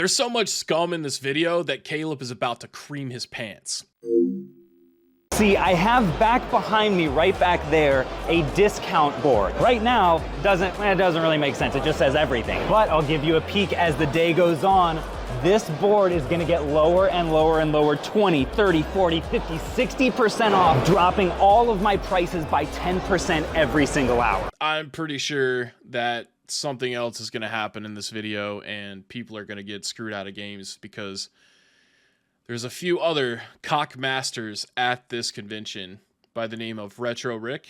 There's so much scum in this video that Caleb is about to cream his pants. See, I have back behind me, right back there, a discount board. Right now, it doesn't really make sense. It just says everything. But I'll give you a peek as the day goes on. This board is gonna get lower and lower and lower, 20, 30, 40, 50, 60% off, dropping all of my prices by 10% every single hour. I'm pretty sure that something else is gonna happen in this video and people are gonna get screwed out of games because there's a few other cock masters at this convention by the name of Retro Rick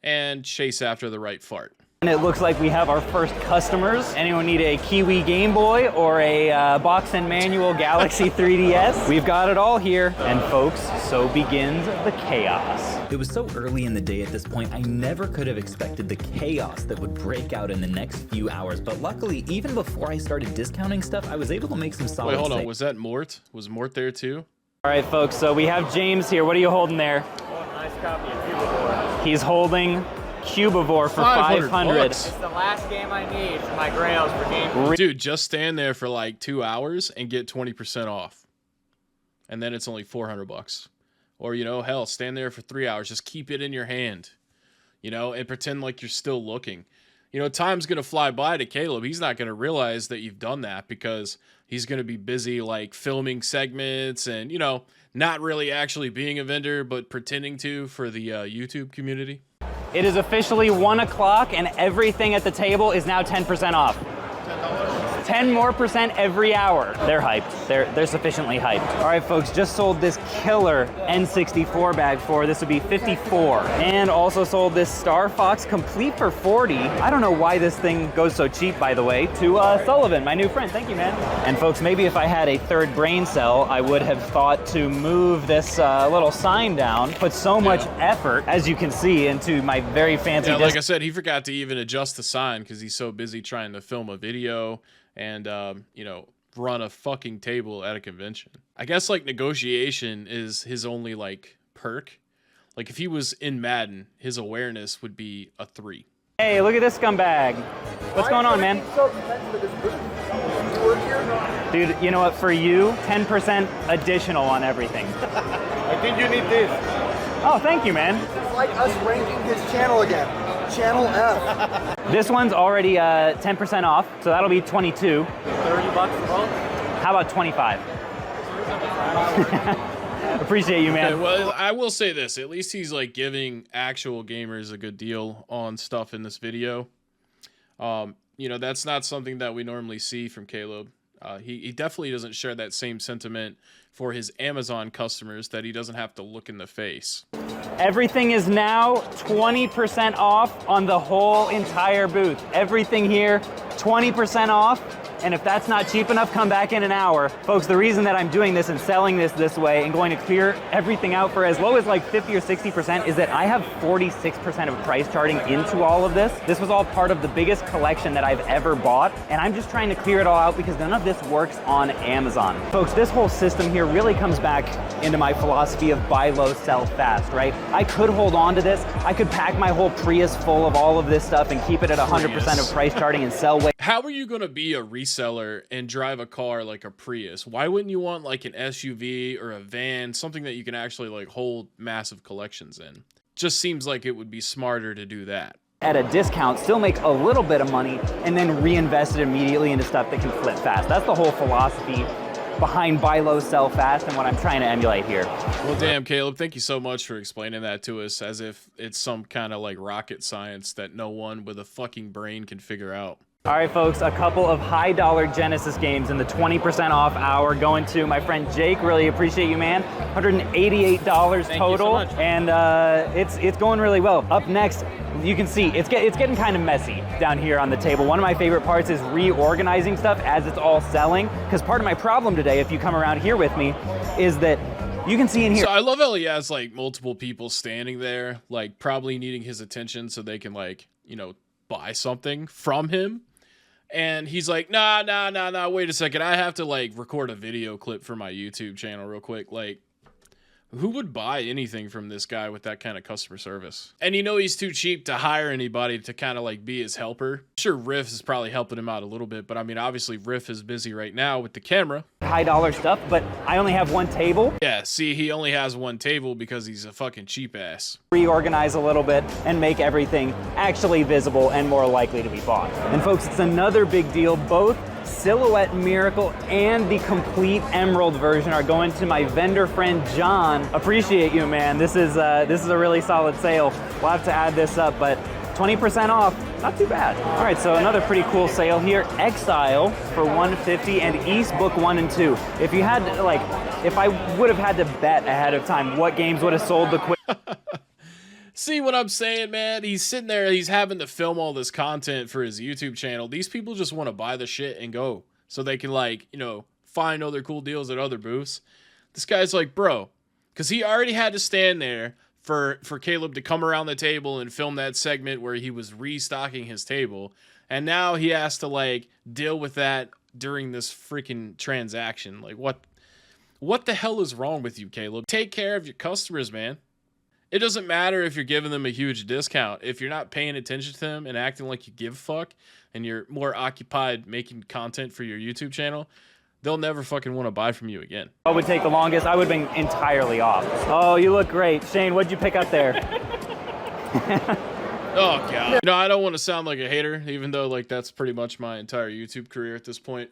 and Chase After the Right Fart. And it looks like we have our first customers. Anyone need a Kiwi Game Boy or a box and manual Galaxy 3DS? We've got it all here. And folks, so begins the chaos. It was so early in the day at this point, I never could have expected the chaos that would break out in the next few hours. But luckily, even before I started discounting stuff, I was able to make some solid Wait, hold on. Was that Mort? Was Mort there too? All right, folks, so we have James here. What are you holding there? Oh, nice copy of Cubivore. He's holding Cubivore for 500. It's the last game I need for my grails for game. Dude, just stand there for like 2 hours and get 20% off. And then it's only 400 bucks. Or, you know, hell, stand there for 3 hours. Just keep it in your hand, you know, and pretend like you're still looking. You know, time's going to fly by to Caleb. He's not going to realize that you've done that because he's going to be busy like filming segments and, you know, not really actually being a vendor, but pretending to for the YouTube community. It is officially 1 o'clock and everything at the table is now 10% off. 10% more every hour. They're hyped. They're sufficiently hyped. All right, folks, just sold this killer N64 bag for, this would be 54. And also sold this Star Fox complete for 40. I don't know why this thing goes so cheap, by the way, to Sullivan, my new friend. Thank you, man. And folks, maybe if I had a third brain cell, I would have thought to move this little sign down, put so much effort, as you can see, into my very fancy like I said, he forgot to even adjust the sign because he's so busy trying to film a video and, you know, run a fucking table at a convention. I guess, like, negotiation is his only, like, perk. Like, if he was in Madden, his awareness would be a 3. Hey, look at this scumbag. What's going on, man? Dude, you know what? For you, 10% additional on everything. I think you need this. Oh, thank you, man. It's like us ranking his channel again. Channel F. This one's already 10% off, so that'll be 22. 30 bucks for both? How about 25? Appreciate you, man. Okay, well, I will say this. At least he's, like, giving actual gamers a good deal on stuff in this video. You know, that's not something that we normally see from Caleb. He definitely doesn't share that same sentiment for his Amazon customers that he doesn't have to look in the face. Everything is now 20% off on the whole entire booth. Everything here, 20% off. And if that's not cheap enough, come back in an hour. Folks, the reason that I'm doing this and selling this way and going to clear everything out for as low as like 50 or 60% is that I have 46% of price charting into all of this. This was all part of the biggest collection that I've ever bought. And I'm just trying to clear it all out because none of this works on Amazon. Folks, this whole system here really comes back into my philosophy of buy low, sell fast, right? I could hold on to this. I could pack my whole Prius full of all of this stuff and keep it at 100% of price charting and sell way. How are you going to be a reseller and drive a car like a Prius? Why wouldn't you want like an SUV or a van, something that you can actually like hold massive collections in? Just seems like it would be smarter to do that. At a discount, still make a little bit of money and then reinvest it immediately into stuff that can flip fast. That's the whole philosophy behind buy low, sell fast, and what I'm trying to emulate here. Well, damn, Caleb, thank you so much for explaining that to us as if it's some kind of like rocket science that no one with a fucking brain can figure out. All right, folks, a couple of high dollar Genesis games in the 20% off hour going to my friend Jake. Really appreciate you, man. $188 total. Thank you so much. And it's going really well. Up next, you can see it's getting kind of messy down here on the table. One of my favorite parts is reorganizing stuff as it's all selling. Because part of my problem today, if you come around here with me, is that you can see in here. So I love how he has like multiple people standing there, like probably needing his attention so they can like, you know, buy something from him. And he's like, nah, wait a second. I have to like record a video clip for my YouTube channel real quick. Like, Who would buy anything from this guy with that kind of customer service? And you know he's too cheap to hire anybody to kind of like be his helper. I'm sure Riff is probably helping him out a little bit, but I mean, obviously Riff is busy right now with the camera. High dollar stuff, but I only have one table. Yeah, see, he only has one table because he's a fucking cheap ass. Reorganize a little bit and make everything actually visible and more likely to be bought. And folks, it's another big deal. Both Silhouette Miracle and the complete Emerald version are going to my vendor friend John. Appreciate you, man. This is a really solid sale. We'll have to add this up, but 20% off, not too bad. All right, so another pretty cool sale here. Exile for $150 and East Book 1 and 2. If you had to, like, if I would have had to bet ahead of time what games would have sold the quick. See what I'm saying, man? He's sitting there, he's having to film all this content for his YouTube channel. These people just want to buy the shit and go so they can, like, you know, find other cool deals at other booths. This guy's like, bro, because he already had to stand there for Caleb to come around the table and film that segment where he was restocking his table. And now he has to, like, deal with that during this freaking transaction. Like, what the hell is wrong with you, Caleb? Take care of your customers, man. It doesn't matter if you're giving them a huge discount. If you're not paying attention to them and acting like you give a fuck and you're more occupied making content for your YouTube channel, they'll never fucking want to buy from you again. What would take the longest? I would have been entirely off. Oh, you look great. Shane, what'd you pick up there? Oh, God. You know, I don't want to sound like a hater, even though, like, that's pretty much my entire YouTube career at this point.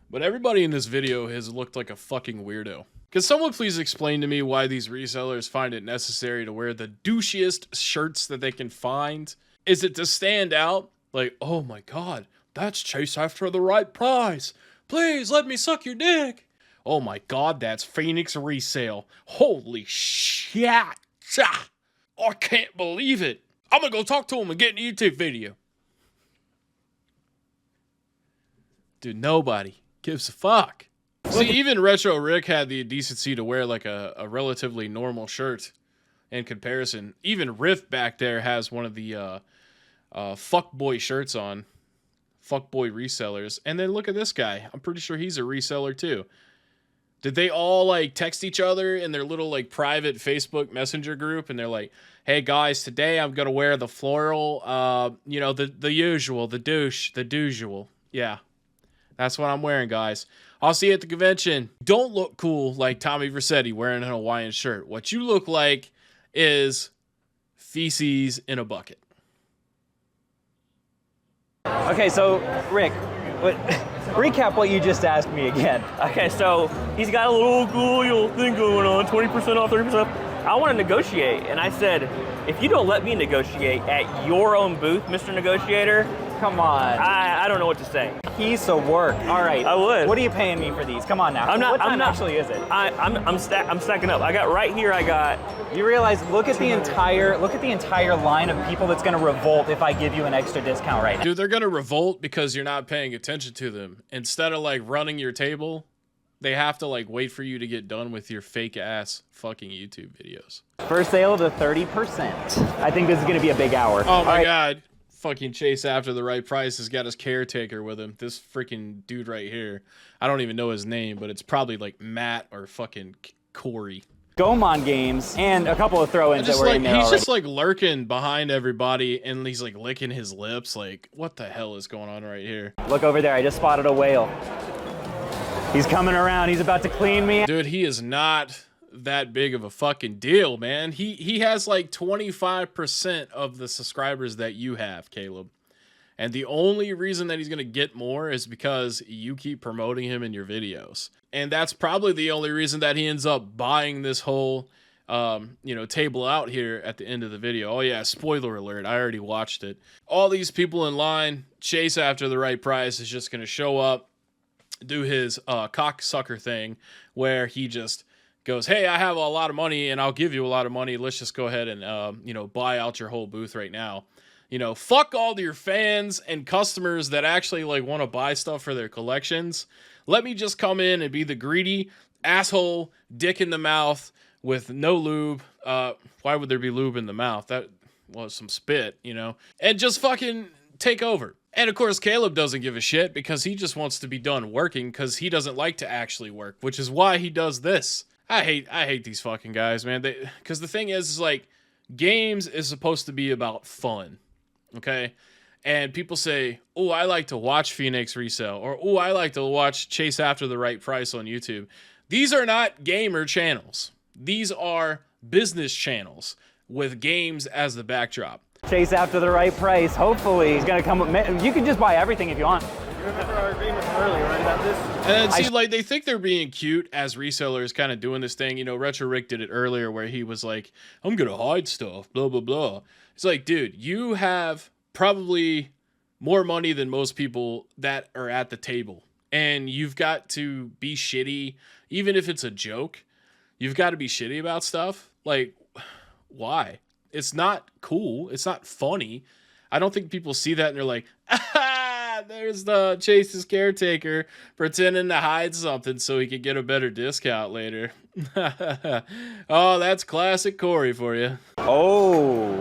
But everybody in this video has looked like a fucking weirdo. Can someone please explain to me why these resellers find it necessary to wear the douchiest shirts that they can find? Is it to stand out? Like, oh my God, that's Chase after the right price. Please let me suck your dick. Oh my God, that's Phoenix Resale. Holy shit. I can't believe it. I'm gonna go talk to him and get a YouTube video. Dude, nobody gives a fuck. See, even Retro Rick had the decency to wear like a relatively normal shirt in comparison. Even Riff back there has one of the fuckboy shirts on. Fuckboy resellers. And then look at this guy. I'm pretty sure he's a reseller too. Did they all like text each other in their little like private Facebook Messenger group? And they're like, hey guys, today I'm going to wear the floral, you know, the usual, the usual. Yeah, that's what I'm wearing, guys. I'll see you at the convention. Don't look cool like Tommy Vercetti wearing an Hawaiian shirt. What you look like is feces in a bucket. Okay, so Rick, recap what you just asked me again. Okay, so he's got a little cool thing going on, 20% off, 30% off. I want to negotiate, and I said, if you don't let me negotiate at your own booth, Mr. Negotiator, come on. I don't know what to say. Piece of work. All right. I would. What are you paying me for these? Come on now. What time actually is it? I'm stacking up. I got right here. I got. You realize? Look at the entire line of people that's gonna revolt if I give you an extra discount right now. Dude, they're gonna revolt because you're not paying attention to them. Instead of like running your table, they have to like wait for you to get done with your fake ass fucking YouTube videos. First sale to 30%. I think this is gonna be a big hour. Oh my God. Fucking Chase after the right price has got his caretaker with him. This freaking dude right here. I don't even know his name, but it's probably like Matt or fucking Corey. Gomon games and a couple of throw-ins that were in there He's already. just like lurking behind everybody and he's like licking his lips. Like, what the hell is going on right here? Look over there. I just spotted a whale. He's coming around. He's about to clean me. Dude, he is not that big of a fucking deal, man. He has like 25% of the subscribers that you have, Caleb. And the only reason that he's going to get more is because you keep promoting him in your videos. And that's probably the only reason that he ends up buying this whole you know, table out here at the end of the video. Oh yeah, spoiler alert, I already watched it. All these people in line, Chase after the right price is just going to show up, do his cocksucker thing where he just goes, hey, I have a lot of money and I'll give you a lot of money. Let's just go ahead and, you know, buy out your whole booth right now. You know, fuck all your fans and customers that actually like want to buy stuff for their collections. Let me just come in and be the greedy asshole, dick in the mouth with no lube. Why would there be lube in the mouth? That was some spit, you know, and just fucking take over. And of course, Caleb doesn't give a shit because he just wants to be done working because he doesn't like to actually work, which is why he does this. I hate these fucking guys, man. Because the thing is like, games is supposed to be about fun, okay? And people say, oh, I like to watch Phoenix Resale, or oh, I like to watch Chase After the Right Price on YouTube. These are not gamer channels. These are business channels with games as the backdrop. Chase After the Right Price. Hopefully he's gonna come with, you can just buy everything if you want. You remember our agreement from earlier, right, about this? And see, like, they think they're being cute as resellers kind of doing this thing. You know, Retro Rick did it earlier where he was like, I'm gonna hide stuff, blah, blah, blah. It's like, dude, you have probably more money than most people that are at the table. And you've got to be shitty, even if it's a joke. You've got to be shitty about stuff. Like, why? It's not cool. It's not funny. I don't think people see that and they're like, ah, there's the Chase's caretaker pretending to hide something so he could get a better discount later. Oh, that's classic Corey for you. Uh-oh.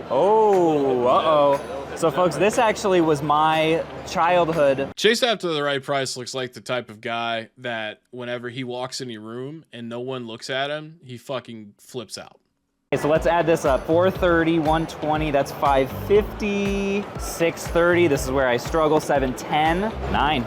So folks, this actually was my childhood. Chase After the Right Price looks like the type of guy that whenever he walks in your room and no one looks at him, he fucking flips out. Okay, so let's add this up. 430, 120, that's 550, 630, this is where I struggle, 710, 9.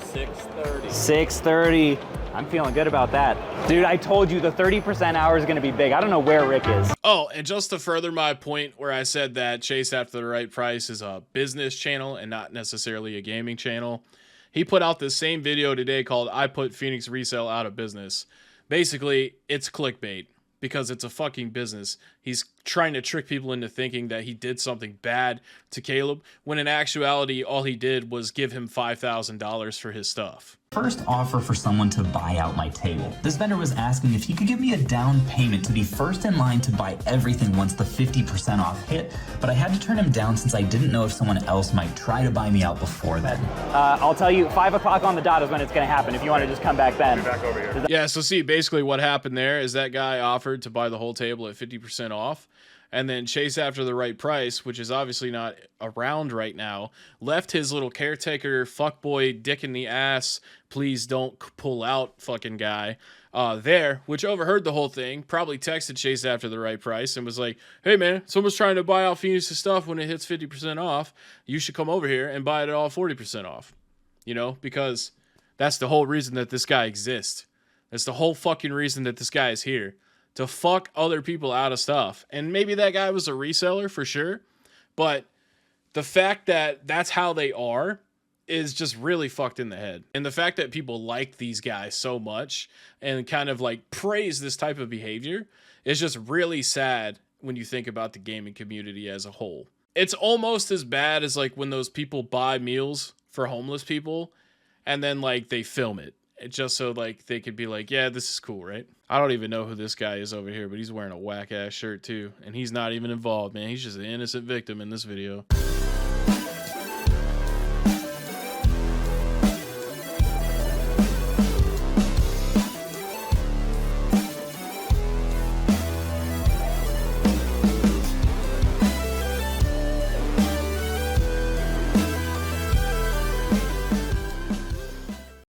630. 630. I'm feeling good about that. Dude, I told you the 30% hour is gonna be big. I don't know where Rick is. Oh, and just to further my point where I said that Chase After the Right Price is a business channel and not necessarily a gaming channel, he put out this same video today called I Put Phoenix Resale Out of Business. Basically, it's clickbait because it's a fucking business. He's trying to trick people into thinking that he did something bad to Caleb, when in actuality, all he did was give him $5,000 for his stuff. First offer for someone to buy out my table. This vendor was asking if he could give me a down payment to be first in line to buy everything once the 50% off hit, but I had to turn him down since I didn't know if someone else might try to buy me out before then. I'll tell you, 5 o'clock on the dot is when it's gonna happen. If you want to just come back then. Back over here. Yeah, so see, basically what happened there is that guy offered to buy the whole table at 50% off, and then Chase After the Right Price, which is obviously not around right now, left his little caretaker, fuckboy, dick in the ass, please don't pull out fucking guy there, which overheard the whole thing, probably texted Chase After the Right Price and was like, hey man, someone's trying to buy out Phoenix's stuff when it hits 50% off. You should come over here and buy it all 40% off. You know, because that's the whole reason that this guy exists. That's the whole fucking reason that this guy is here. To fuck other people out of stuff. And maybe that guy was a reseller for sure, but the fact that that's how they are is just really fucked in the head. And the fact that people like these guys so much and kind of like praise this type of behavior is just really sad when you think about the gaming community as a whole. It's almost as bad as like when those people buy meals for homeless people and then like they film it. Just so like they could be like, yeah, this is cool, right? I don't even know who this guy is over here, but he's wearing a whack ass shirt too, and he's not even involved, man. He's just an innocent victim in this video.